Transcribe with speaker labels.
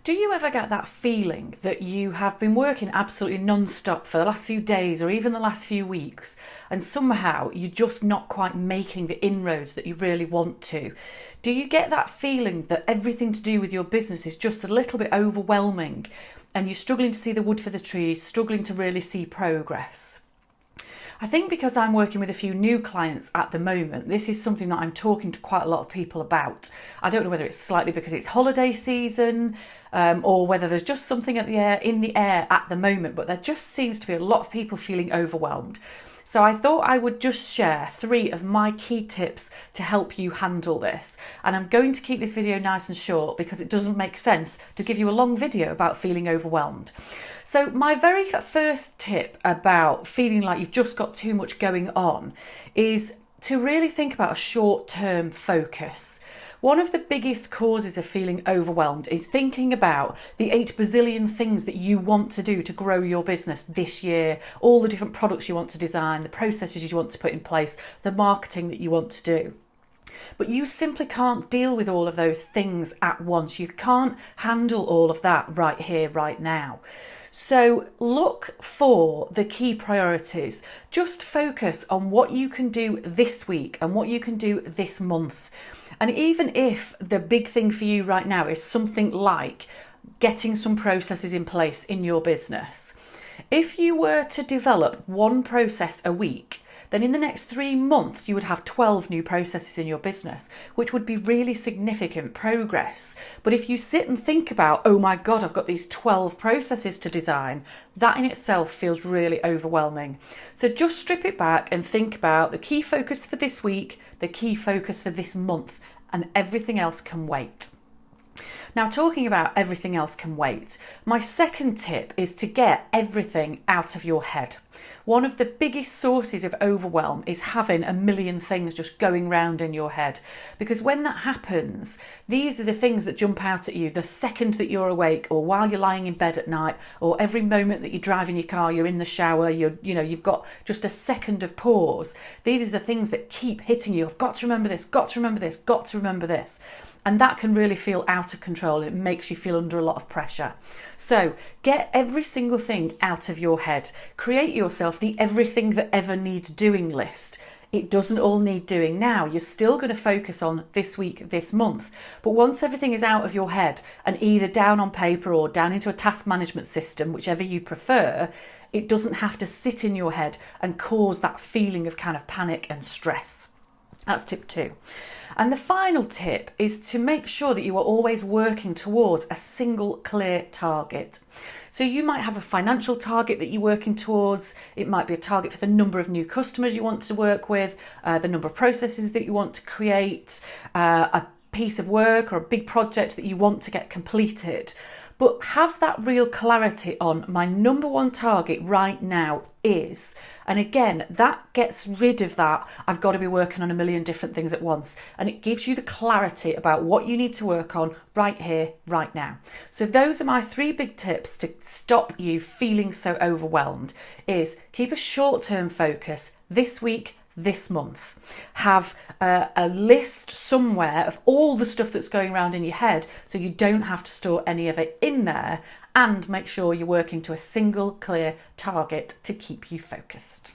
Speaker 1: Do you ever get that feeling that you have been working absolutely non-stop for the last few days or even the last few weeks, and somehow you're just not quite making the inroads that you really want to? Do you get that feeling that everything to do with your business is just a little bit overwhelming and you're struggling to see the wood for the trees, struggling to really see progress? I think because I'm working with a few new clients at the moment, this is something that I'm talking to quite a lot of people about. I don't know whether it's slightly because it's holiday season or whether there's just something in the air at the moment, but there just seems to be a lot of people feeling overwhelmed. So I thought I would just share 3 of my key tips to help you handle this. And I'm going to keep this video nice and short because it doesn't make sense to give you a long video about feeling overwhelmed. So my very first tip about feeling like you've just got too much going on is to really think about a short-term focus. One of the biggest causes of feeling overwhelmed is thinking about the 8 bazillion things that you want to do to grow your business this year, all the different products you want to design, the processes you want to put in place, the marketing that you want to do. But you simply can't deal with all of those things at once. You can't handle all of that right here, right now. So look for the key priorities. Just focus on what you can do this week and what you can do this month. And even if the big thing for you right now is something like getting some processes in place in your business, if you were to develop one process a week, then in the next 3 months you would have 12 new processes in your business, which would be really significant progress. But if you sit and think about, oh my God, I've got these 12 processes to design, that in itself feels really overwhelming. So just strip it back and think about the key focus for this week, the key focus for this month, and everything else can wait. Now, talking about everything else can wait, my second tip is to get everything out of your head. One of the biggest sources of overwhelm is having a million things just going round in your head. Because when that happens, these are the things that jump out at you the second that you're awake, or while you're lying in bed at night, or every moment that you're driving your car, you're in the shower, you've got just a second of pause. These are the things that keep hitting you. I've got to remember this, got to remember this, got to remember this. And that can really feel out of control. It makes you feel under a lot of pressure. So get every single thing out of your head. Create yourself the everything that ever needs doing list. It doesn't all need doing now. You're still going to focus on this week, this month. But once everything is out of your head and either down on paper or down into a task management system, whichever you prefer, it doesn't have to sit in your head and cause that feeling of kind of panic and stress. That's tip 2. And the final tip is to make sure that you are always working towards a single clear target. So you might have a financial target that you're working towards. It might be a target for the number of new customers you want to work with, the number of processes that you want to create, a piece of work or a big project that you want to get completed. But have that real clarity on my number one target right now is, and again, that gets rid of that, I've got to be working on a million different things at once. And it gives you the clarity about what you need to work on right here, right now. So those are my 3 big tips to stop you feeling so overwhelmed. Is keep a short-term focus this week, this month. Have a list somewhere of all the stuff that's going around in your head so you don't have to store any of it in there, and make sure you're working to a single clear target to keep you focused.